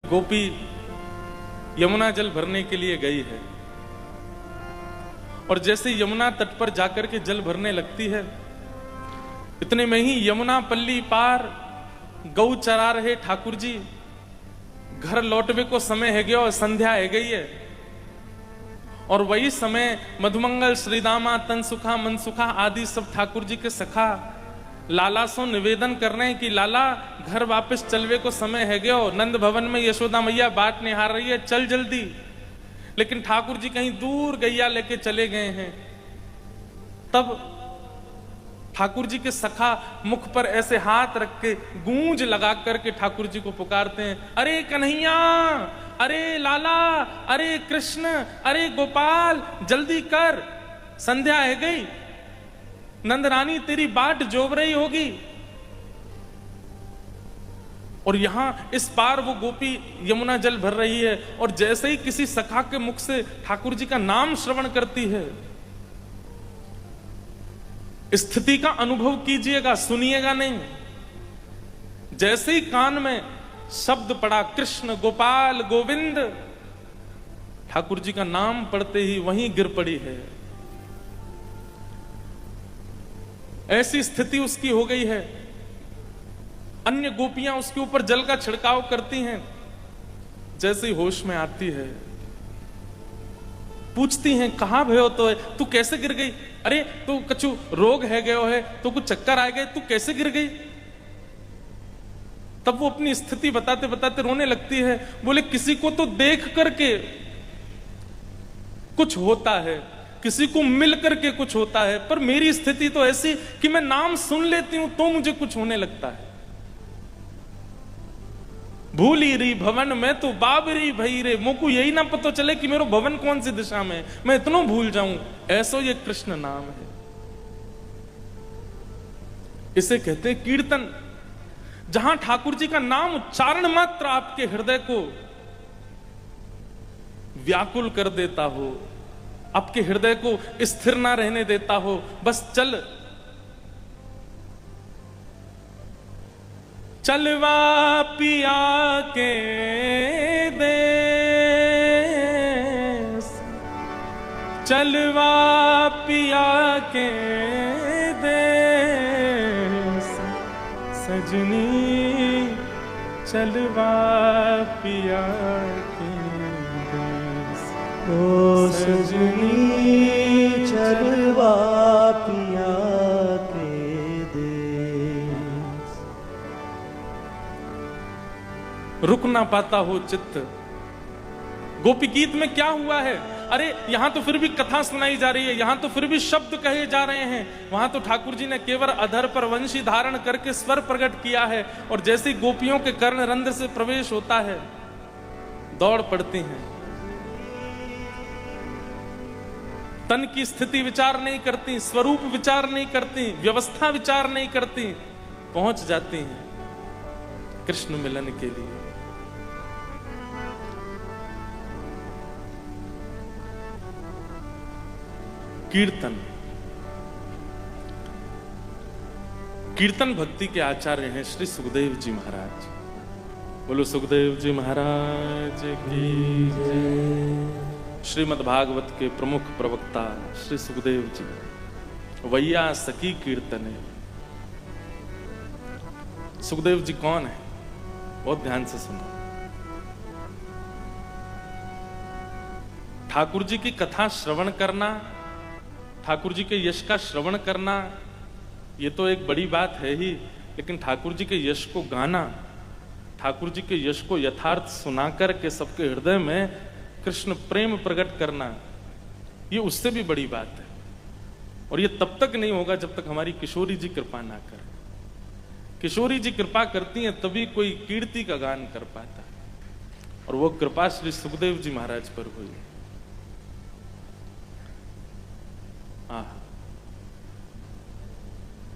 गोपी यमुना जल भरने के लिए गई है और जैसे यमुना तट पर जाकर के जल भरने लगती है, इतने में ही यमुना पल्ली पार गौ चरा रहे ठाकुर जी घर लौटवे को समय है गया और संध्या है गई है। और वही समय मधुमंगल, श्रीदामा, तनसुखा, मनसुखा आदि सब ठाकुर जी के सखा लाला सो निवेदन कर रहे हैं कि लाला घर वापस चलवे को समय है गयो, नंद भवन में यशोदा मैया बाट निहार रही है, चल जल्दी। लेकिन ठाकुर जी कहीं दूर गैया लेके चले गए हैं। तब ठाकुर जी के सखा मुख पर ऐसे हाथ रख के गूंज लगा करके ठाकुर जी को पुकारते हैं, अरे कन्हैया, अरे लाला, अरे कृष्ण, अरे गोपाल, जल्दी कर, संध्या है गई, नंद रानी तेरी बाट जोव रही होगी। और यहां इस पार वो गोपी यमुना जल भर रही है और जैसे ही किसी सखा के मुख से ठाकुर जी का नाम श्रवण करती है, स्थिति का अनुभव कीजिएगा, सुनिएगा नहीं। जैसे ही कान में शब्द पड़ा कृष्ण, गोपाल, गोविंद, ठाकुर जी का नाम पढ़ते ही वहीं गिर पड़ी है। ऐसी स्थिति उसकी हो गई है। अन्य गोपियां उसके ऊपर जल का छिड़काव करती हैं। जैसे ही होश में आती है, पूछती हैं कहां भयो तो है, तू कैसे गिर गई? अरे तू कछु रोग है गयो है, तो कुछ चक्कर आ गए, तू कैसे गिर गई? तब वो अपनी स्थिति बताते बताते रोने लगती है। बोले किसी को तो देख करके कुछ होता है, किसी को मिल करके कुछ होता है, पर मेरी स्थिति तो ऐसी कि मैं नाम सुन लेती हूं तो मुझे कुछ होने लगता है। भूली रही भवन में तो बाबरी भई रे, मोको यही ना पता चले कि मेरा भवन कौन सी दिशा में, मैं इतना भूल जाऊं। ऐसो ये कृष्ण नाम है। इसे कहते हैं कीर्तन। जहां ठाकुर जी का नाम उच्चारण मात्र आपके हृदय को व्याकुल कर देता हो, आपके हृदय को स्थिर ना रहने देता हो, बस चलवा पिया के देश, चलवा पिया के देश, सजनी चलवा पिया के देश, ओ सजनी चलवा पिया के देश। रुक ना पाता हो चित्त। गोपी गीत में क्या हुआ है? अरे यहां तो फिर भी कथा सुनाई जा रही है, यहां तो फिर भी शब्द कहे जा रहे हैं। वहां तो ठाकुर जी ने केवल अधर पर वंशी धारण करके स्वर प्रकट किया है और जैसे गोपियों के कर्ण रंध्र से प्रवेश होता है, दौड़ पड़ती हैं। तन की स्थिति विचार नहीं करती, स्वरूप विचार नहीं करती, व्यवस्था विचार नहीं करती, पहुंच जाती हैं कृष्ण मिलन के लिए। कीर्तन। कीर्तन भक्ति के आचार्य हैं श्री सुखदेव जी महाराज। बोलो सुखदेव जी महाराज की जय। श्रीमद् भागवत के प्रमुख प्रवक्ता श्री सुखदेव जी। वैया सखी कीर्तन है। सुखदेव जी कौन है? बहुत ध्यान से सुनो। ठाकुर जी की कथा श्रवण करना, ठाकुर जी के यश का श्रवण करना, ये तो एक बड़ी बात है ही, लेकिन ठाकुर जी के यश को गाना, ठाकुर जी के यश को यथार्थ सुनाकर के सबके हृदय में कृष्ण प्रेम प्रकट करना, ये उससे भी बड़ी बात है। और ये तब तक नहीं होगा जब तक हमारी किशोरी जी कृपा ना करे। किशोरी जी कृपा करती हैं तभी कोई कीर्ति का गान कर पाता है, और वो कृपा श्री सुखदेव जी महाराज पर हुई।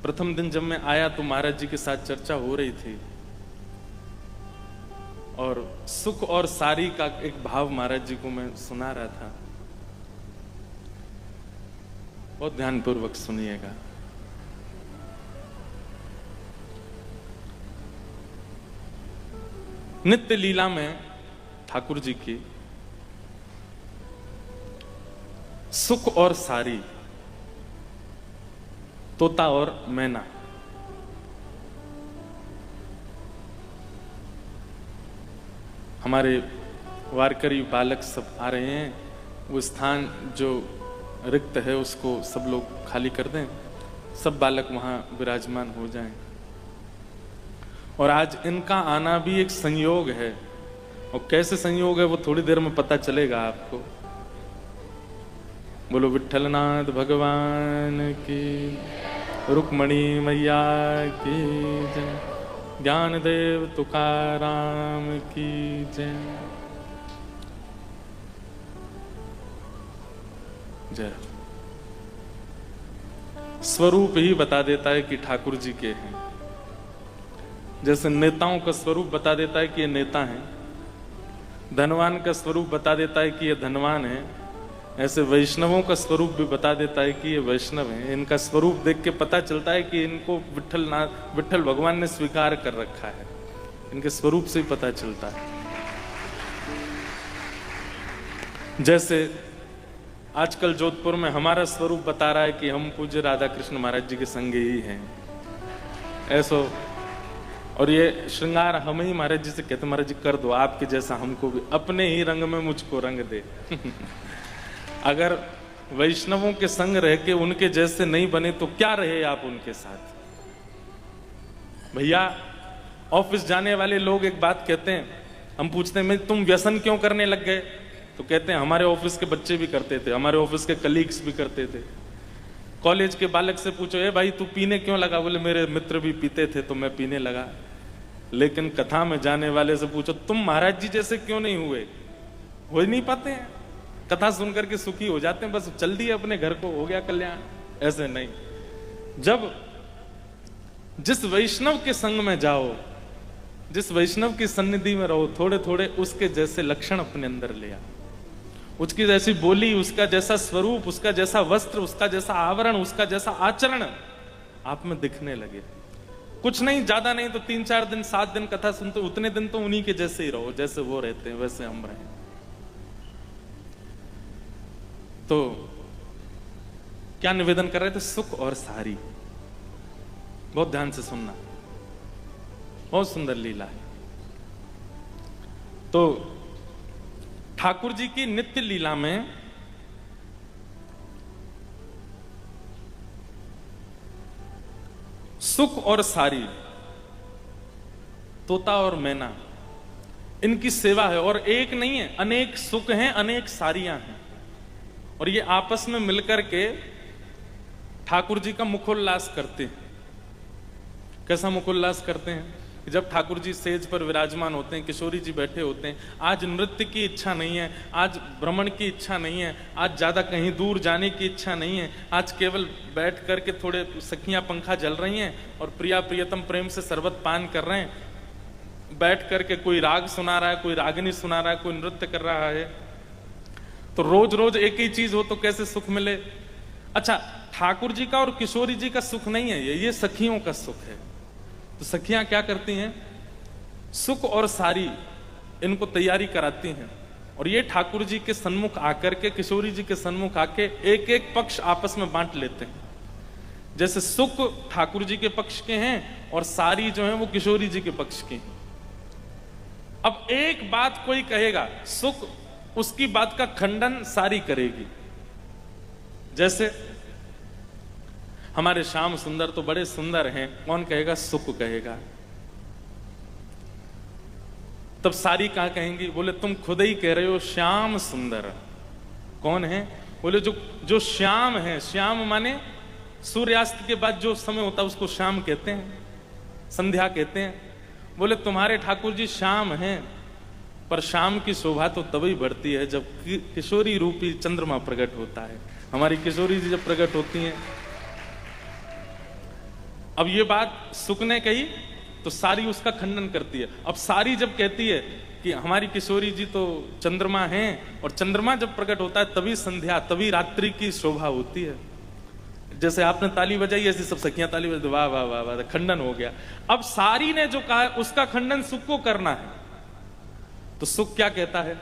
प्रथम दिन जब मैं आया तो महाराज जी के साथ चर्चा हो रही थी और सुख और सारी का एक भाव महाराज जी को मैं सुना रहा था। बहुत ध्यानपूर्वक सुनिएगा। नित्य लीला में ठाकुर जी की सुख और सारी, तोता और मैना। हमारे वारकरी बालक सब आ रहे हैं, वो स्थान जो रिक्त है उसको सब लोग खाली कर दें, सब बालक वहां विराजमान हो जाएं। और आज इनका आना भी एक संयोग है, और कैसे संयोग है वो थोड़ी देर में पता चलेगा आपको। बोलो विठलनाथ भगवान की, रुक्मणी मैया की जय, ज्ञानदेव तुकाराम की जय। जय। स्वरूप ही बता देता है कि ठाकुर जी के हैं। जैसे नेताओं का स्वरूप बता देता है कि ये नेता हैं, धनवान का स्वरूप बता देता है कि ये धनवान है, ऐसे वैष्णवों का स्वरूप भी बता देता है कि ये वैष्णव हैं। इनका स्वरूप देख के पता चलता है कि इनको विठल भगवान ने स्वीकार कर रखा है, इनके स्वरूप से ही पता चलता है। जैसे आजकल जोधपुर में हमारा स्वरूप बता रहा है कि हम पूज्य राधा कृष्ण महाराज जी के संग ही हैं, ऐसो। और ये श्रृंगार हम ही महाराज जी से कहते, महाराज जी कर दो आपके जैसा हमको भी, अपने ही रंग में मुझको रंग दे। अगर वैष्णवों के संग रह के उनके जैसे नहीं बने तो क्या रहे आप उनके साथ। भैया ऑफिस जाने वाले लोग एक बात कहते हैं, हम पूछते हैं तुम व्यसन क्यों करने लग गए, तो कहते हैं हमारे ऑफिस के बच्चे भी करते थे, हमारे ऑफिस के कलीग्स भी करते थे। कॉलेज के बालक से पूछो, ए भाई तू पीने क्यों लगा, बोले मेरे मित्र भी पीते थे तो मैं पीने लगा। लेकिन कथा में जाने वाले से पूछो, तुम महाराज जी जैसे क्यों नहीं हुए, हो ही नहीं पाते हैं। कथा सुनकर के सुखी हो जाते हैं, बस चल दिए अपने घर को, हो गया कल्याण। ऐसे नहीं, जब जिस वैष्णव के संग में जाओ, जिस वैष्णव की सन्निधि में रहो, थोड़े थोड़े उसके जैसे लक्षण अपने अंदर ले आओ, उसकी जैसी बोली, उसका जैसा स्वरूप, उसका जैसा वस्त्र, उसका जैसा आवरण, उसका जैसा आचरण आप में दिखने लगे। कुछ नहीं, ज्यादा नहीं तो 3-4 दिन 7 दिन कथा सुनते, उतने दिन तो उन्हीं के जैसे ही रहो, जैसे वो रहते हैं वैसे हम रहें। तो क्या निवेदन कर रहे थे, सुख और सारी। बहुत ध्यान से सुनना, बहुत सुंदर लीला है। तो ठाकुर जी की नित्य लीला में सुख और सारी, तोता और मैना, इनकी सेवा है। और एक नहीं है, अनेक सुख हैं, अनेक सारियां हैं, और ये आपस में मिलकर के ठाकुर जी का मुखोल्लास करते हैं। कैसा मुखोल्लास करते हैं? जब ठाकुर जी सेज पर विराजमान होते हैं, किशोरी जी बैठे होते हैं, आज नृत्य की इच्छा नहीं है, आज भ्रमण की इच्छा नहीं है, आज ज्यादा कहीं दूर जाने की इच्छा नहीं है, आज केवल बैठ करके थोड़े सखियां पंखा जल रही हैं और प्रिया प्रियतम प्रेम से शरबत पान कर रहे हैं। बैठ करके कोई राग सुना रहा है, कोई रागिनी सुना रहा है, कोई नृत्य कर रहा है। तो रोज रोज एक ही चीज हो तो कैसे सुख मिले? अच्छा, ठाकुर जी का और किशोरी जी का सुख नहीं है ये सखियों का सुख है। तो सखियां क्या करती हैं? सुख और सारी इनको तैयारी कराती हैं, और ये ठाकुर जी के सन्मुख आकर के, किशोरी जी के सन्मुख आके एक एक पक्ष आपस में बांट लेते हैं। जैसे सुख ठाकुर जी के पक्ष के हैं और सारी जो है वो किशोरी जी के पक्ष की हैं। अब एक बात कोई कहेगा, सुख उसकी बात का खंडन सारी करेगी। जैसे हमारे श्याम सुंदर तो बड़े सुंदर हैं, कौन कहेगा सुख कहेगा? तब सारी क्या कहेंगी? बोले तुम खुद ही कह रहे हो श्याम सुंदर। कौन है? बोले जो श्याम है। श्याम माने सूर्यास्त के बाद जो समय होता है उसको श्याम कहते हैं, संध्या कहते हैं। बोले तुम्हारे ठाकुर जी श्याम हैं, पर शाम की शोभा तो तभी बढ़ती है जब किशोरी रूपी चंद्रमा प्रकट होता है। हमारी किशोरी जी जब प्रकट होती हैं। अब ये बात सुख ने कही तो सारी उसका खंडन करती है। अब सारी जब कहती है कि हमारी किशोरी जी तो चंद्रमा हैं, और चंद्रमा जब प्रकट होता है तभी संध्या, तभी रात्रि की शोभा होती है। जैसे आपने ताली बजाई ऐसी सब सखियां ताली बजाती, वाह वाह वाह वाह, खंडन हो गया। अब सारी ने जो कहा है उसका खंडन सुख को करना है। तो सुख क्या कहता है?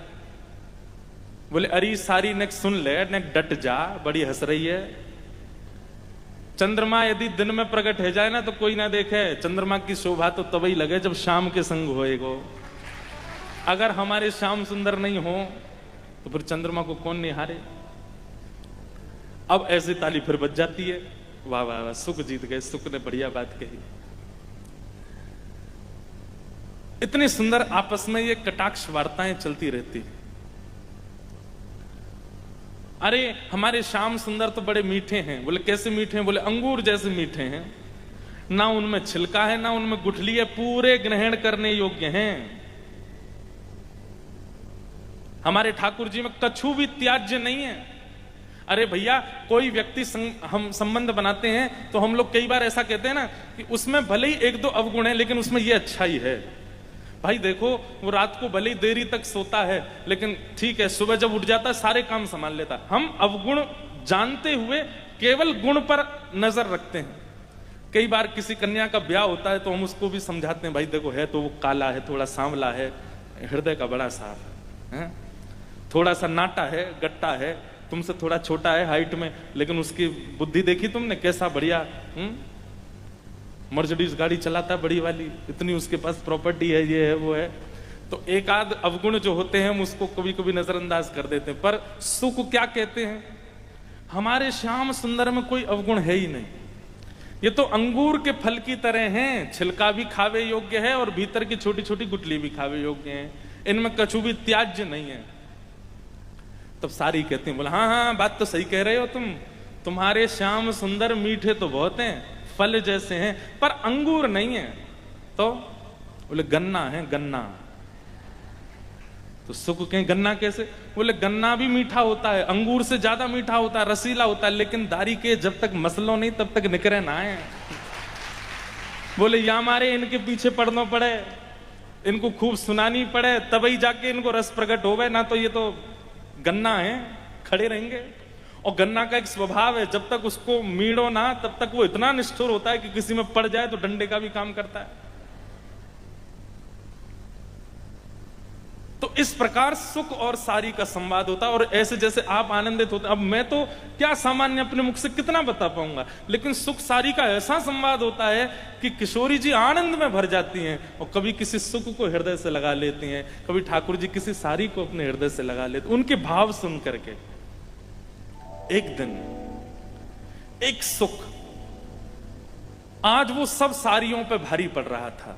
बोले अरे सारी नेक सुन ले, नेक डट जा, बड़ी हंस रही है। चंद्रमा यदि दिन में प्रकट हो जाए ना तो कोई ना देखे, चंद्रमा की शोभा तो तभी लगे जब शाम के संग होएगो। अगर हमारे श्याम सुंदर नहीं हो तो फिर चंद्रमा को कौन निहारे। अब ऐसी ताली फिर बज जाती है, वाह वाह वाह, सुख जीत गए, सुख ने बढ़िया बात कही। इतनी सुंदर आपस में ये कटाक्ष वार्ताएं चलती रहती। अरे हमारे श्याम सुंदर तो बड़े मीठे हैं। बोले कैसे मीठे हैं? बोले अंगूर जैसे मीठे हैं, ना उनमें छिलका है ना उनमें गुठली है, पूरे ग्रहण करने योग्य हैं। हमारे ठाकुर जी में कछु भी त्याज्य नहीं है। अरे भैया कोई व्यक्ति हम संबंध बनाते हैं तो हम लोग कई बार ऐसा कहते हैं ना कि उसमें भले ही एक दो अवगुण है लेकिन उसमें ये अच्छाई है। भाई देखो वो रात को भले ही देरी तक सोता है लेकिन ठीक है, सुबह जब उठ जाता है सारे काम संभाल लेता है। हम अवगुण जानते हुए केवल गुण पर नजर रखते हैं। कई बार किसी कन्या का ब्याह होता है तो हम उसको भी समझाते हैं, भाई देखो है तो वो काला है, थोड़ा सांवला है, हृदय का बड़ा साफ है, थोड़ा सा नाटा है, गट्टा है, तुमसे थोड़ा छोटा है हाइट में, लेकिन उसकी बुद्धि देखी तुमने कैसा बढ़िया, मर्सिडीज गाड़ी चलाता है बड़ी वाली, इतनी उसके पास प्रॉपर्टी है, ये है वो है। तो एक आध अवगुण जो होते हैं हम उसको कभी कभी नजरअंदाज कर देते हैं। पर सुख क्या कहते हैं? हमारे श्याम सुंदर में कोई अवगुण है ही नहीं। ये तो अंगूर के फल की तरह हैं, छिलका भी खावे योग्य है और भीतर की छोटी छोटी गुठली भी खावे योग्य है, इनमें कछु भी त्याज्य नहीं है। तब सारी कहती हैं, बोला हाँ हाँ बात तो सही कह रहे हो तुम, तुम्हारे श्याम सुंदर मीठे तो बहुत हैं, फल जैसे हैं, पर अंगूर नहीं है। तो बोले गन्ना है, गन्ना। तो सुख कहें गन्ना कैसे? बोले गन्ना भी मीठा होता है, अंगूर से ज्यादा मीठा होता है, रसीला होता है, लेकिन दारी के जब तक मसलो नहीं तब तक निकरे ना है। बोले या मारे इनके पीछे पड़ना पड़े, इनको खूब सुनानी पड़े, तभी जाके इनको रस प्रकट होवे, ना तो ये तो गन्ना है, खड़े रहेंगे। और गन्ना का एक स्वभाव है, जब तक उसको मीड़ो ना तब तक वो इतना निष्ठुर होता है कि किसी में पड़ जाए तो डंडे का भी काम करता है। तो इस प्रकार सुख और सारी का संवाद होता है, और ऐसे जैसे आप आनंदित होते। अब मैं तो क्या सामान्य अपने मुख से कितना बता पाऊंगा, लेकिन सुख सारी का ऐसा संवाद होता है कि किशोरी जी आनंद में भर जाती हैं, और कभी किसी सुख को हृदय से लगा लेती हैं, कभी ठाकुर जी किसी सारी को अपने हृदय से लगा लेते, उनके भाव सुन करके। एक दिन एक सुख, आज वो सब सारियों पे भारी पड़ रहा था।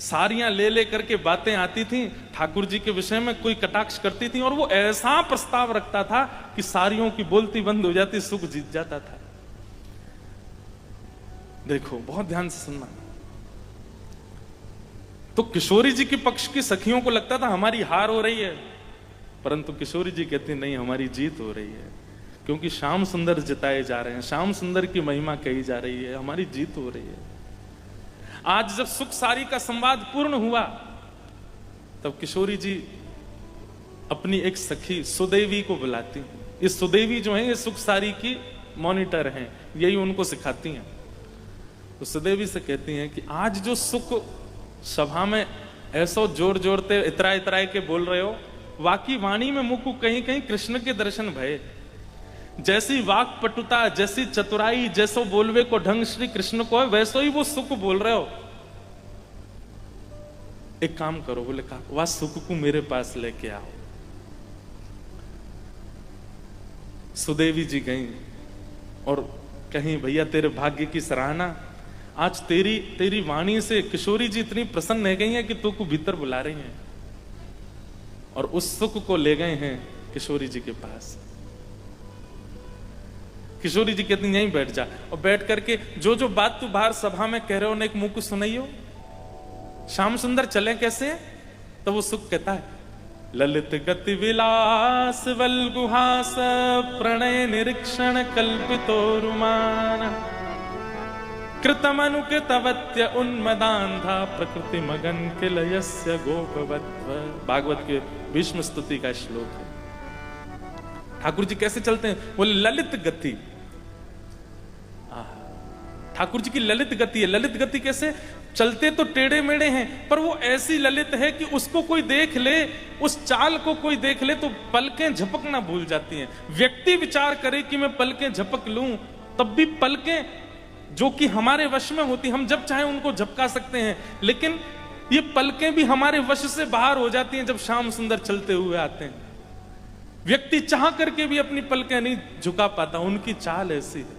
सारियां ले करके बातें आती थी ठाकुर जी के विषय में, कोई कटाक्ष करती थी, और वो ऐसा प्रस्ताव रखता था कि सारियों की बोलती बंद हो जाती, सुख जीत जाता था। देखो बहुत ध्यान से सुनना। तो किशोरी जी के पक्ष की सखियों को लगता था हमारी हार हो रही है, परंतु किशोरी जी कहती नहीं, हमारी जीत हो रही है, क्योंकि श्याम सुंदर जिताए जा रहे हैं, श्याम सुंदर की महिमा कही जा रही है, हमारी जीत हो रही है। आज जब सुख सारी का संवाद पूर्ण हुआ तब किशोरी जी अपनी एक सखी सुदेवी को बुलाती हैं। ये सुदेवी जो है ये सुख सारी की मॉनिटर हैं, यही उनको सिखाती हैं। तो सुदेवी से कहती हैं कि आज जो सुख सभा में ऐसो जोर जोरते इतरा इतराए के बोल रहे हो, वाकी वाणी में मुख कहीं कहीं कृष्ण के दर्शन भये। जैसी वाक पटुता, जैसी चतुराई, जैसो बोलवे को ढंग श्री कृष्ण को है, वैसो ही वो सुख बोल रहे हो। एक काम करो, बोले कहा वह सुख को मेरे पास लेके आओ। सुदेवी जी गई और कहीं भैया तेरे भाग्य की सराहना, आज तेरी वाणी से किशोरी जी इतनी प्रसन्न हो गई है कि तू को भीतर बुला रही हैं, और उस सुख को ले गए हैं किशोरी जी के पास। किशोरी जी कहती यहीं बैठ जा, और बैठ करके जो जो बात तू बाहर सभा में कह रहे हो ना एक मुंह को सुनाइयो। श्याम सुंदर चले कैसे? तो वो सुख कहता है ललित गति विलास वल्गुहास प्रणय निरीक्षण कल्पितो रुमान कृतमनु कृतवत्य उन्मदान्धा प्रकृति मगन किलयस्य गोपवत्व। भागवत के भीष्म स्तुति का श्लोक है। ठाकुर जी कैसे चलते हैं? बोले ललित गति। ठाकुर जी की ललित गति है। ललित गति कैसे? चलते तो टेढ़े मेढ़े हैं, पर वो ऐसी ललित है कि उसको कोई देख ले, उस चाल को कोई देख ले तो पलकें झपकना भूल जाती हैं। व्यक्ति विचार करे कि मैं पलकें झपक लूं, तब भी पलकें जो कि हमारे वश में होती, हम जब चाहे उनको झपका सकते हैं, लेकिन ये पलकें भी हमारे वश से बाहर हो जाती हैं जब श्याम सुंदर चलते हुए आते हैं। व्यक्ति चाह करके भी अपनी पलकें नहीं झुका पाता, उनकी चाल ऐसी है।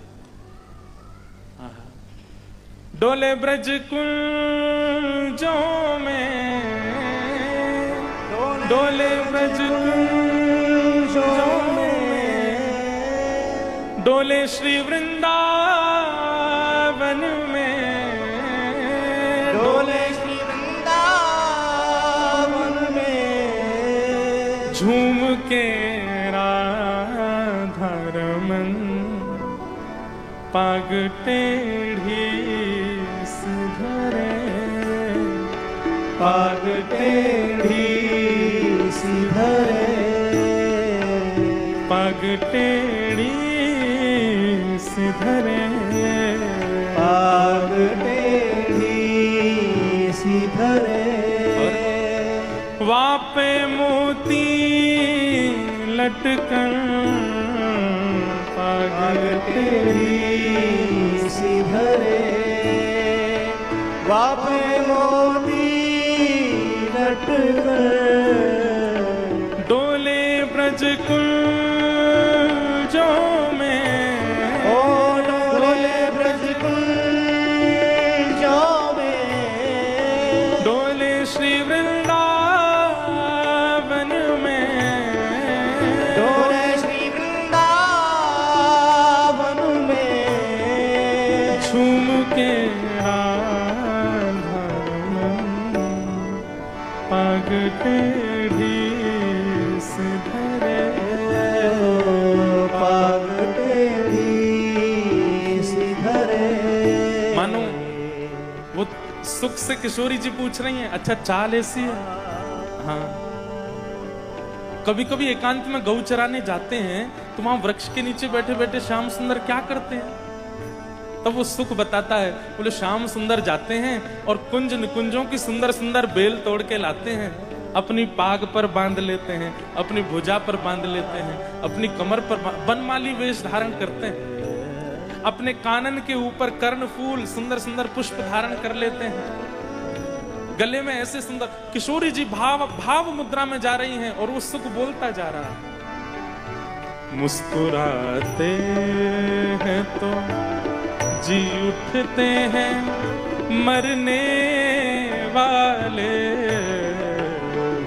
डोले ब्रज कुंजों में, डोले ब्रज कुंजों में, डोले श्री वृंदावन में, डोले श्री वृंदावन में, झूम के राधा रमन पाग टेढ़ी सुधरे, पाग टेढ़ी सिधरे, पाग टेढ़ी सिधरे, पाग टेढ़ी सिधरे, वापे मोती लटकन पाग टेढ़ी सिधरे, वापे मोती लटकन, डोले ब्रज कुंजों में, ओ डोले ब्रज कुंजों में, डोले श्री वृंदावन में, डोले श्री वृंदावन में, झूम के राधा रमन पाग टेढ़ी सिधरे, पाग टेढ़ी सिधरे। मानो वो सुख से किशोरी जी पूछ रही हैं, अच्छा चाल ऐसी है? हाँ। कभी कभी एकांत में गौ चराने जाते हैं तो वहां वृक्ष के नीचे बैठे बैठे श्याम सुंदर क्या करते हैं, तब वो सुख बताता है। बोले श्याम सुंदर जाते हैं और कुंज निकुंजों की सुंदर सुंदर बेल तोड़ के लाते हैं, अपनी पाग पर बांध लेते हैं, अपनी भुजा पर बांध लेते हैं, अपनी कमर पर वनमाली वेश धारण करते हैं, अपने कानन के ऊपर कर्ण फूल सुंदर सुंदर पुष्प धारण कर लेते हैं, गले में ऐसे सुंदर। किशोरी जी भाव मुद्रा में जा रही हैं और वो सुख बोलता जा रहा है। मुस्कुराते हैं तो जी उठते हैं मरने वाले,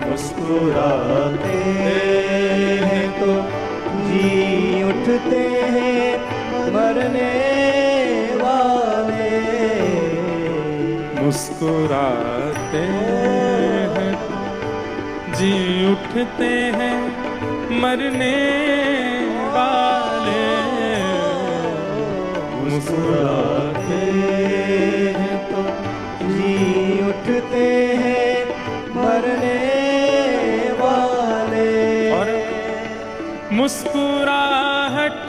मुस्कुराते हैं तो जी उठते हैं मरने वाले, मुस्कुराते हैं जी उठते हैं मरने वाले, मुस्कुराते हैं तो जी उठते हैं मरने वाले, और मुस्कुराहट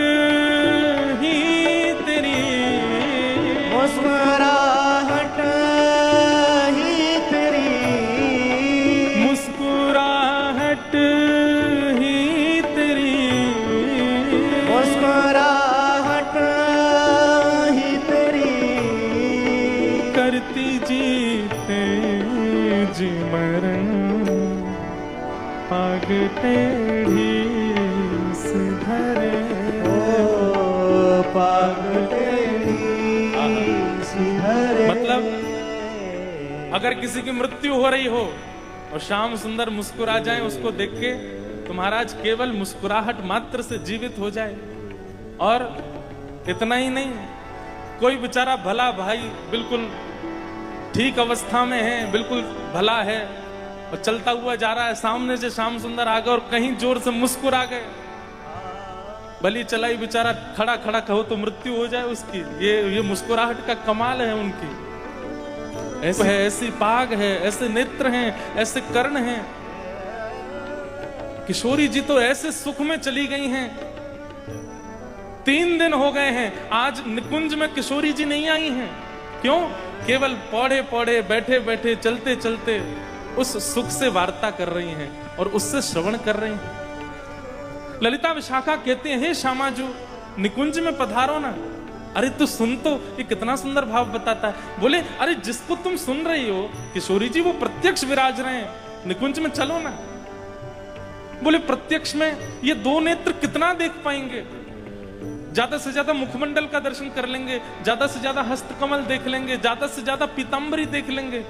ही तेरी, मुस्कुराहट ही तेरी, मुस्कुराहट ही तेरी, मुस्कुराहट ही तेरी, करती जीते जी मरण पाग टेढ़ी सिधरे, ओ पाग टेढ़ी सिधरे। मतलब अगर किसी की मृत्यु हो रही हो और श्याम सुंदर मुस्कुरा जाए उसको देख के, तो महाराज केवल मुस्कुराहट मात्र से जीवित हो जाए। और इतना ही नहीं, कोई बेचारा भला भाई बिल्कुल ठीक अवस्था में है, बिल्कुल भला है और चलता हुआ जा रहा है, सामने से श्याम सुंदर आ गए और कहीं जोर से मुस्कुरा गए, भली चलाई बेचारा खड़ा खड़ा कहो तो मृत्यु हो जाए उसकी। ये मुस्कुराहट का कमाल है उनकी। ऐसे है, ऐसी पाग है, ऐसे नेत्र हैं, ऐसे कर्ण हैं। किशोरी जी तो ऐसे सुख में चली गई हैं। 3 दिन हो गए हैं, आज निकुंज में किशोरी जी नहीं आई हैं। क्यों? केवल पौड़े पौड़े बैठे बैठे चलते चलते उस सुख से वार्ता कर रही हैं और उससे श्रवण कर रही हैं। ललिता विशाखा कहते हैं, हे श्यामाजू निकुंज में पधारो ना। अरे तू सुन तो, ये कितना सुंदर भाव बताता है। बोले अरे जिसको तुम सुन रही हो किशोरी जी वो प्रत्यक्ष विराज रहे हैं, निकुंज में चलो ना। बोले प्रत्यक्ष में ये दो नेत्र कितना देख पाएंगे, ज्यादा से ज्यादा मुखमंडल का दर्शन कर लेंगे, ज्यादा से ज्यादा हस्तकमल देख लेंगे, ज्यादा से ज्यादा पीतांबरी देख लेंगे,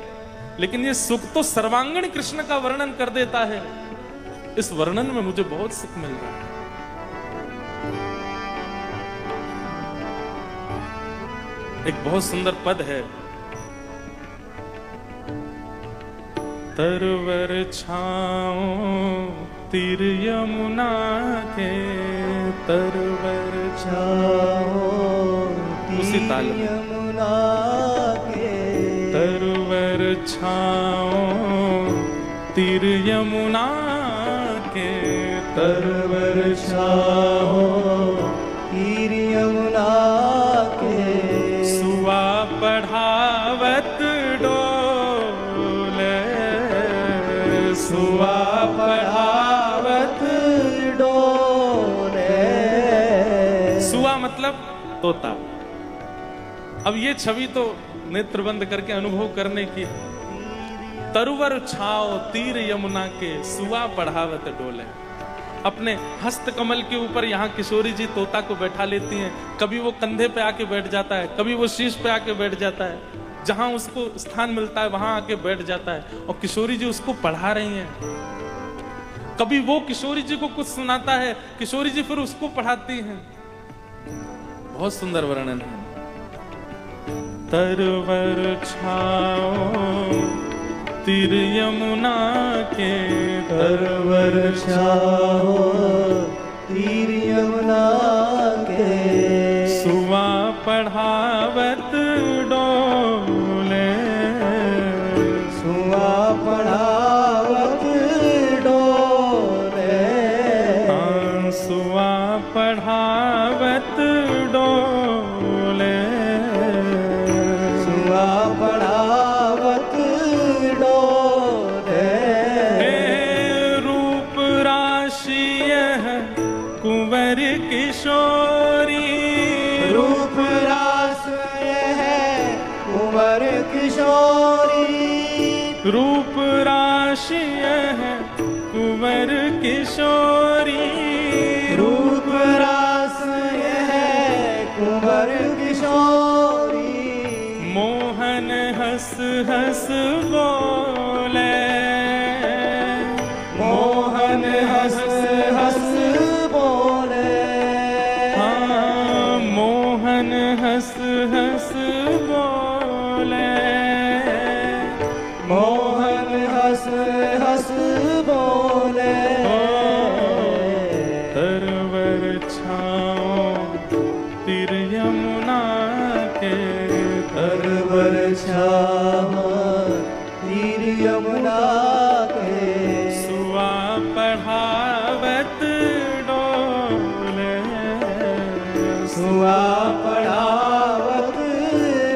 लेकिन ये सुख तो सर्वांगीण कृष्ण का वर्णन कर देता है। इस वर्णन में मुझे बहुत सुख मिल रहा है। एक बहुत सुंदर पद है, तरवर छाओ तीर यमुना के, तरवर छाओ उसी ताल में। यमुना के, तरवर छाओ तीर यमुना के, तरवर छाओ तीर यमुना के, सुआ पढ़ावत डोले, सुआ पढ़ावत डोले। सुआ मतलब तोता। अब ये छवि तो नेत्र बंद करके अनुभव करने की है। तरुवर छाओ तीर यमुना के, सुआ पढ़ावत डोले। अपने हस्त कमल के ऊपर यहाँ किशोरी जी तोता को बैठा लेती हैं। कभी वो कंधे पे आके बैठ जाता है, कभी वो शीश पे आके बैठ जाता है, जहां उसको स्थान मिलता है वहां आके बैठ जाता है और किशोरी जी उसको पढ़ा रही हैं। कभी वो किशोरी जी को कुछ सुनाता है, किशोरी जी फिर उसको पढ़ाती हैं। बहुत सुंदर वर्णन है। तरवर छाओ तीर यमुना के, तरवर छाओ तीर यमुना के, सुआ पढ़ावत डोले, सुआ पढ़ावत डोले। हाँ, सुआ पढ़ावत डोले, सुआ पढ़ावत डोले। रूप राशि यह कुंवर किशोरी, रूप रास है कुंवर किशोरी, रूप राशि यह कुंवर किशोरी, रूप रास है कुंवर किशोरी। मोहन हंस हंस बोले, मोहन हंस हंस बोले। हाँ, मोहन हंस हंस बोले, मोहन हंस हंस बोले। तरवर छाओ तीर यमुना के, तरवर छाओ तीर यमुना के, सुआ पढ़ावत डोले, सुआ पढ़ावत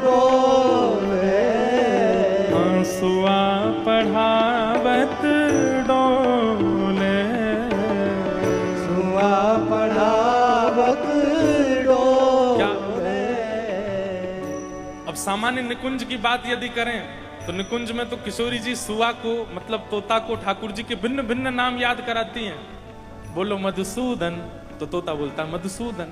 डोले। हाँ, सुआ पढ़ावत डोले। सुआ पढ़ावत डोले। अब सामान्य निकुंज की बात यदि करें तो निकुंज में तो किशोरी जी सुआ को मतलब तोता को ठाकुर जी के भिन्न भिन्न नाम याद कराती हैं। बोलो मधुसूदन तो तोता बोलता है मधुसूदन,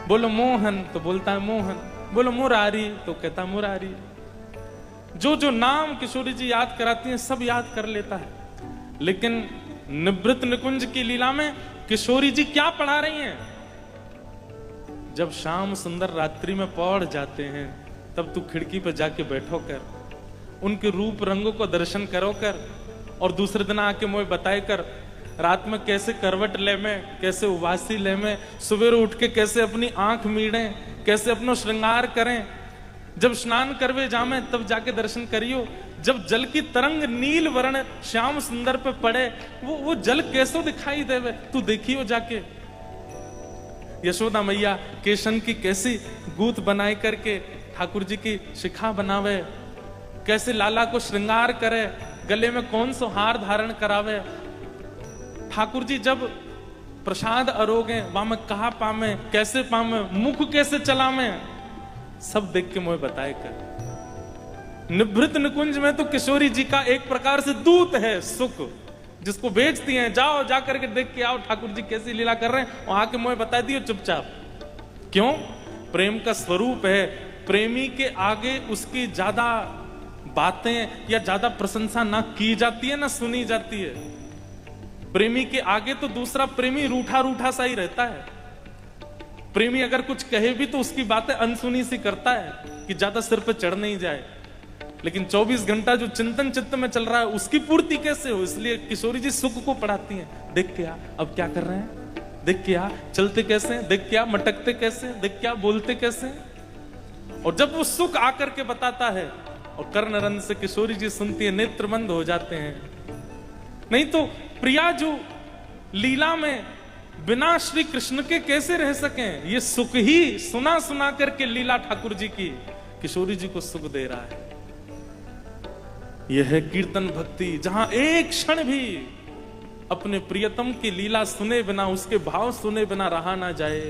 बोलो मोहन तो बोलता है मोहन, बोलो मुरारी तो कहता है मुरारी। जो जो नाम किशोरी जी याद कराती हैं सब याद कर लेता है। लेकिन निवृत्त निकुंज की लीला में किशोरी जी क्या पढ़ा रही हैं? जब शाम सुंदर रात्रि में पौड़ जाते हैं तब तू खिड़की पर जाके बैठो कर, उनके रूप रंगों को दर्शन करो कर, और दूसरे दिन आके मुझे बताए कर रात में कैसे करवट ले में, कैसे उबासी ले में, सवेरे उठ के कैसे अपनी आंख मीड़ें, कैसे अपनो श्रृंगार करें। जब स्नान करवे जामे तब जाके दर्शन करियो। जब जल की तरंग नील वर्ण श्याम सुंदर पे पड़े वो जल कैसो दिखाई देवे, तू देखियो जाके। यशोदा मैया केशन की कैसी गूथ बनाई करके ठाकुर जी की शिखा बनावे, कैसे लाला को श्रृंगार करे, गले में कौन सो हार धारण करावे। ठाकुर जी जब प्रसाद अरोगे वहां में कहा पामे, कैसे पामे, मुख कैसे चलावे, सब देख के मुझे बताए कर। निभृत निकुंज में तो किशोरी जी का एक प्रकार से दूत है सुख, जिसको बेचती हैं, जाओ जाकर के देख के आओ ठाकुर जी कैसी लीला कर रहे हैं, वहां के मुझे बता दियो चुपचाप। क्यों? प्रेम का स्वरूप है, प्रेमी के आगे उसकी ज्यादा बातें या ज्यादा प्रशंसा ना की जाती है ना सुनी जाती है। प्रेमी के आगे तो दूसरा प्रेमी रूठा रूठा सा ही रहता है। प्रेमी अगर कुछ कहे भी तो उसकी बातें अनसुनी सी करता है कि ज्यादा सिर पे चढ़ नहीं जाए, लेकिन 24 घंटा जो चिंतन चित्त में चल रहा है उसकी पूर्ति कैसे हो, इसलिए किशोरी जी सुख को पढ़ाती हैं। देख के आ, अब क्या कर रहे हैं, देख के आ, चलते कैसे, देख के आ, मटकते कैसे, देख के आ, बोलते कैसे। और जब वो सुख आकर के बताता है और कर्णरंध्र से किशोरी जी सुनती है, नेत्र बंद हो जाते हैं। नहीं तो प्रिया जो लीला में बिना श्री कृष्ण के कैसे रह सकें, ये सुख ही सुना सुना करके लीला ठाकुर जी की किशोरी जी को सुख दे रहा है। यह है कीर्तन भक्ति, जहां एक क्षण भी अपने प्रियतम की लीला सुने बिना, उसके भाव सुने बिना रहा ना जाए।